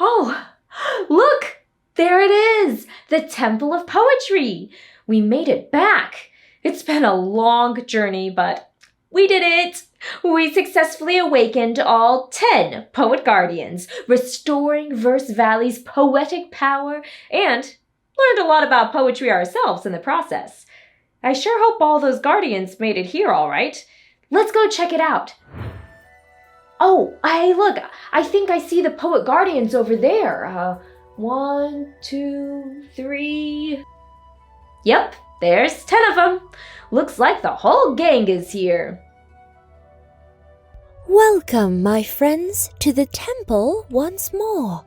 Oh, look! There it is! The Temple of Poetry! We made it back! It's been a long journey, but we did it! We successfully awakened all 10 Poet Guardians, restoring Verse Valley's poetic power, and learned a lot about poetry ourselves in the process. I sure hope all those Guardians made it here all right. Let's go check it out. Oh, hey, look, I think I see the Poet Guardians over there. 1, 2, 3... Yep, there's 10 of them. Looks like the whole gang is here. Welcome, my friends, to the temple once more.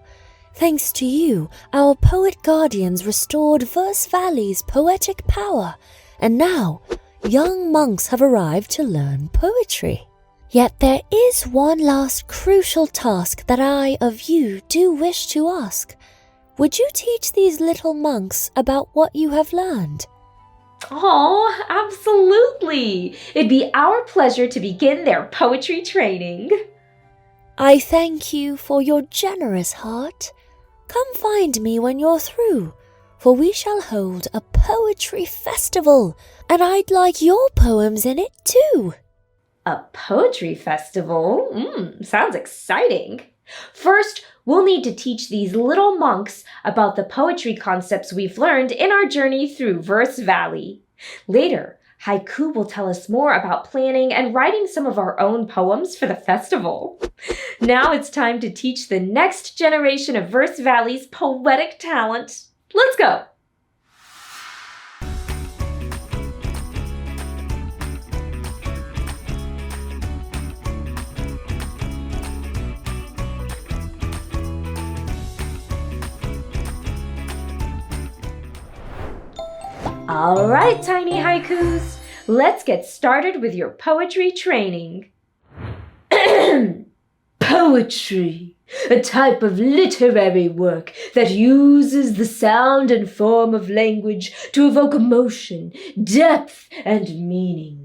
Thanks to you, our Poet Guardians restored Verse Valley's poetic power, and now young monks have arrived to learn poetry. Yet there is one last crucial task that I of you do wish to ask. Would you teach these little monks about what you have learned? Oh, absolutely! It'd be our pleasure to begin their poetry training. I thank you for your generous heart. Come find me when you're through, for we shall hold a poetry festival, and I'd like your poems in it too. A poetry festival? Sounds exciting. First, we'll need to teach these little monks about the poetry concepts we've learned in our journey through Verse Valley. Later, Haiku will tell us more about planning and writing some of our own poems for the festival. Now it's time to teach the next generation of Verse Valley's poetic talent. Let's go! All right, tiny haikus, let's get started with your poetry training. Poetry, a type of literary work that uses the sound and form of language to evoke emotion, depth, and meaning.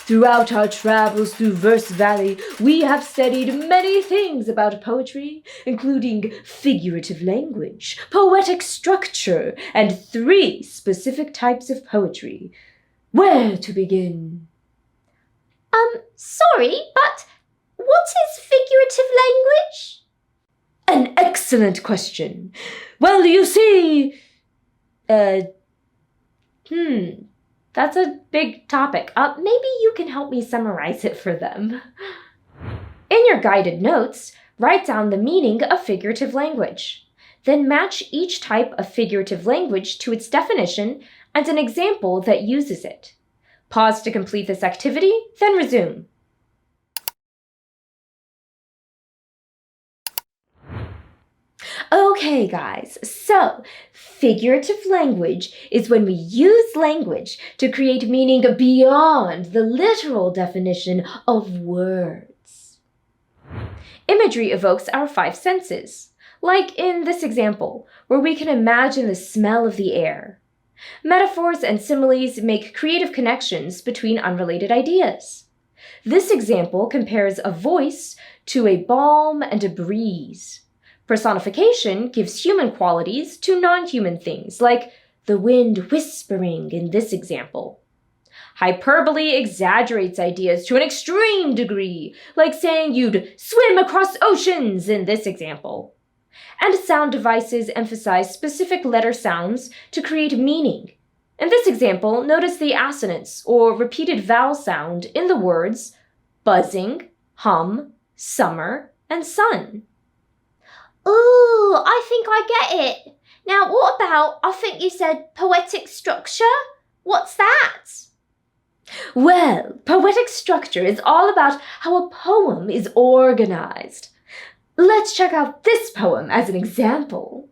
Throughout our travels through Verse Valley, we have studied many things about poetry, including figurative language, poetic structure, and 3 specific types of poetry. Where to begin? Sorry, but what is figurative language? An excellent question. Well, you see, that's a big topic. Maybe you can help me summarize it for them. In your guided notes, write down the meaning of figurative language. Then match each type of figurative language to its definition and an example that uses it. Pause to complete this activity, then resume. Okay, guys, so figurative language is when we use language to create meaning beyond the literal definition of words. Imagery evokes our 5 senses, like in this example, where we can imagine the smell of the air. Metaphors and similes make creative connections between unrelated ideas. This example compares a voice to a balm and a breeze. Personification gives human qualities to non-human things, like the wind whispering in this example. Hyperbole exaggerates ideas to an extreme degree, like saying you'd swim across oceans in this example. And sound devices emphasize specific letter sounds to create meaning. In this example, notice the assonance or repeated vowel sound in the words buzzing, hum, summer, and sun. Ooh, I think I get it. Now, what about, I think you said poetic structure? What's that? Well, poetic structure is all about how a poem is organized. Let's check out this poem as an example.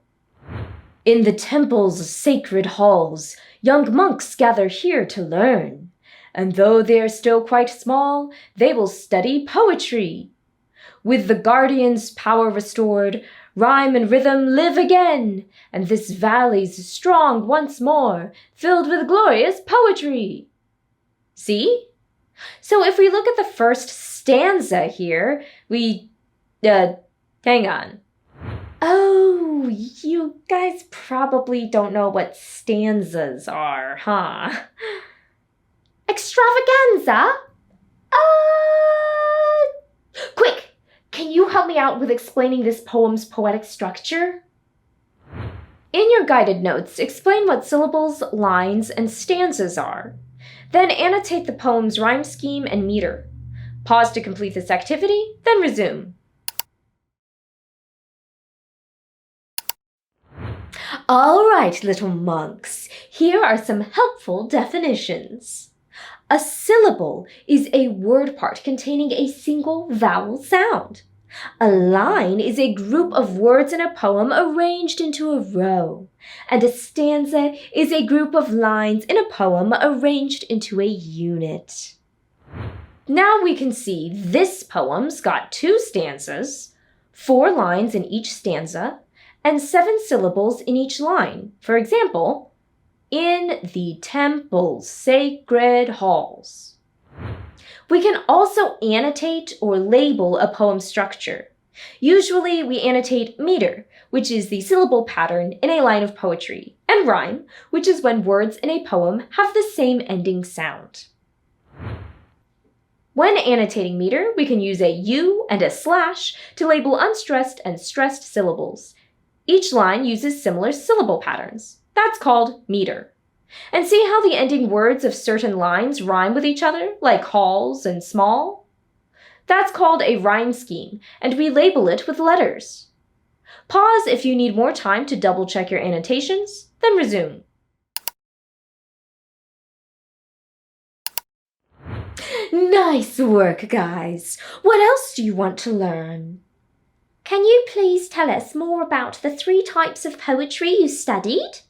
In the temple's sacred halls, young monks gather here to learn. And though they are still quite small, they will study poetry. With the guardian's power restored, rhyme and rhythm live again, and this valley's strong once more, filled with glorious poetry. See? So if we look at the first stanza here, hang on. Oh, you guys probably don't know what stanzas are, huh? Extravaganza? Quick! Can you help me out with explaining this poem's poetic structure? In your guided notes, explain what syllables, lines, and stanzas are. Then annotate the poem's rhyme scheme and meter. Pause to complete this activity, then resume. All right, little monks, here are some helpful definitions. A syllable is a word part containing a single vowel sound. A line is a group of words in a poem arranged into a row, and a stanza is a group of lines in a poem arranged into a unit. Now we can see this poem's got 2 stanzas, 4 lines in each stanza, and 7 syllables in each line. For example, in the temple's sacred halls. We can also annotate or label a poem structure. Usually we annotate meter, which is the syllable pattern in a line of poetry, and rhyme, which is when words in a poem have the same ending sound. When annotating meter, we can use a U and a slash to label unstressed and stressed syllables. Each line uses similar syllable patterns. That's called meter. And see how the ending words of certain lines rhyme with each other, like halls and small? That's called a rhyme scheme, and we label it with letters. Pause if you need more time to double-check your annotations, then resume. Nice work, guys. What else do you want to learn? Can you please tell us more about the 3 types of poetry you studied?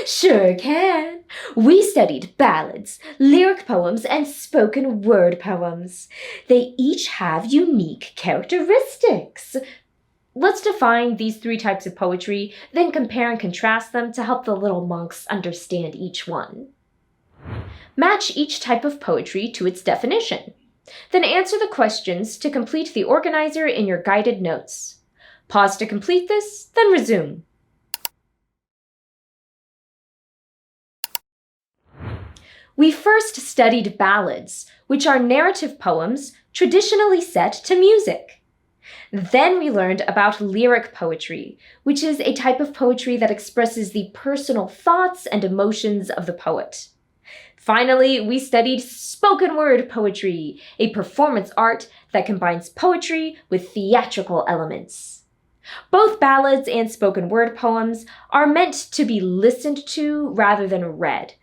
Sure can. We studied ballads, lyric poems, and spoken word poems. They each have unique characteristics. Let's define these 3 types of poetry, then compare and contrast them to help the little monks understand each one. Match each type of poetry to its definition. Then answer the questions to complete the organizer in your guided notes. Pause to complete this, then resume. We first studied ballads, which are narrative poems traditionally set to music. Then we learned about lyric poetry, which is a type of poetry that expresses the personal thoughts and emotions of the poet. Finally, we studied spoken word poetry, a performance art that combines poetry with theatrical elements. Both ballads and spoken word poems are meant to be listened to rather than read.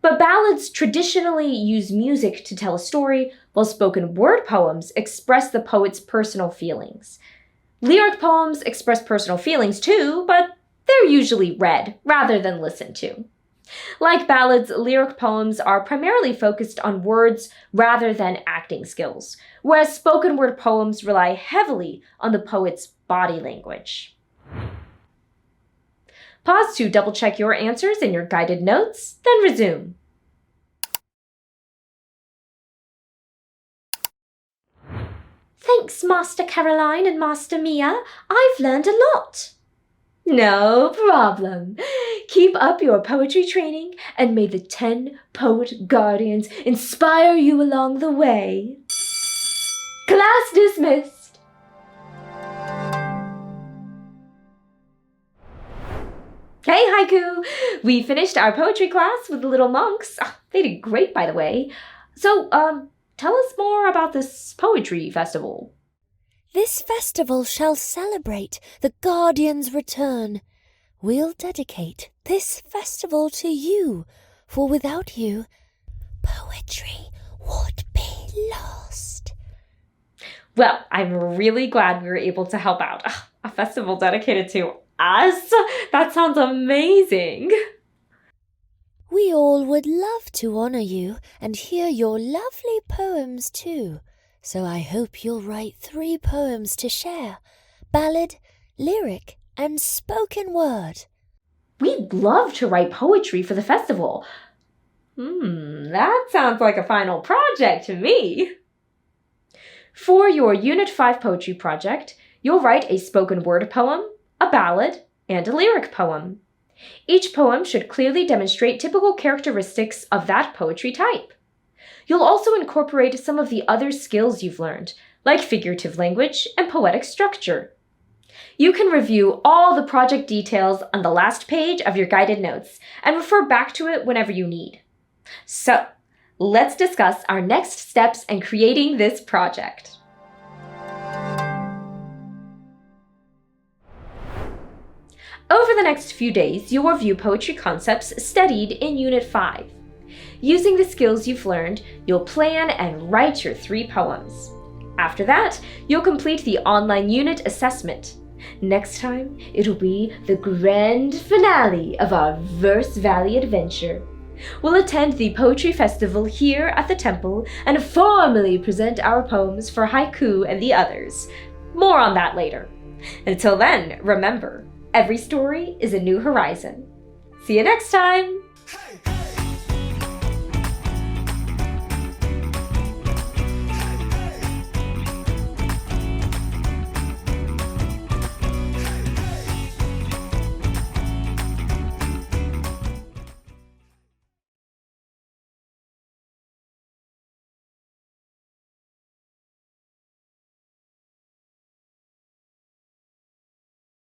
But ballads traditionally use music to tell a story, while spoken word poems express the poet's personal feelings. Lyric poems express personal feelings too, but they're usually read rather than listened to. Like ballads, lyric poems are primarily focused on words rather than acting skills, whereas spoken word poems rely heavily on the poet's body language. Pause to double-check your answers in your guided notes, then resume. Thanks, Master Caroline and Master Mia. I've learned a lot. No problem. Keep up your poetry training, and may the 10 poet guardians inspire you along the way. Class dismissed. Hey, Haiku! We finished our poetry class with the little monks. They did great, by the way. So, tell us more about this poetry festival. This festival shall celebrate the Guardian's return. We'll dedicate this festival to you, for without you, poetry would be lost. Well, I'm really glad we were able to help out. A festival dedicated to us? That sounds amazing. We all would love to honor you and hear your lovely poems too. So I hope you'll write 3 poems to share: ballad, lyric, and spoken word. We'd love to write poetry for the festival. That sounds like a final project to me. For your Unit 5 poetry project, you'll write a spoken word poem, a ballad, and a lyric poem. Each poem should clearly demonstrate typical characteristics of that poetry type. You'll also incorporate some of the other skills you've learned, like figurative language and poetic structure. You can review all the project details on the last page of your guided notes and refer back to it whenever you need. So, let's discuss our next steps in creating this project. Over the next few days, you'll review poetry concepts studied in Unit 5. Using the skills you've learned, you'll plan and write your 3 poems. After that, you'll complete the online unit assessment. Next time, it'll be the grand finale of our Verse Valley adventure. We'll attend the Poetry Festival here at the temple and formally present our poems for haiku and the others. More on that later. Until then, remember, every story is a new horizon. See you next time!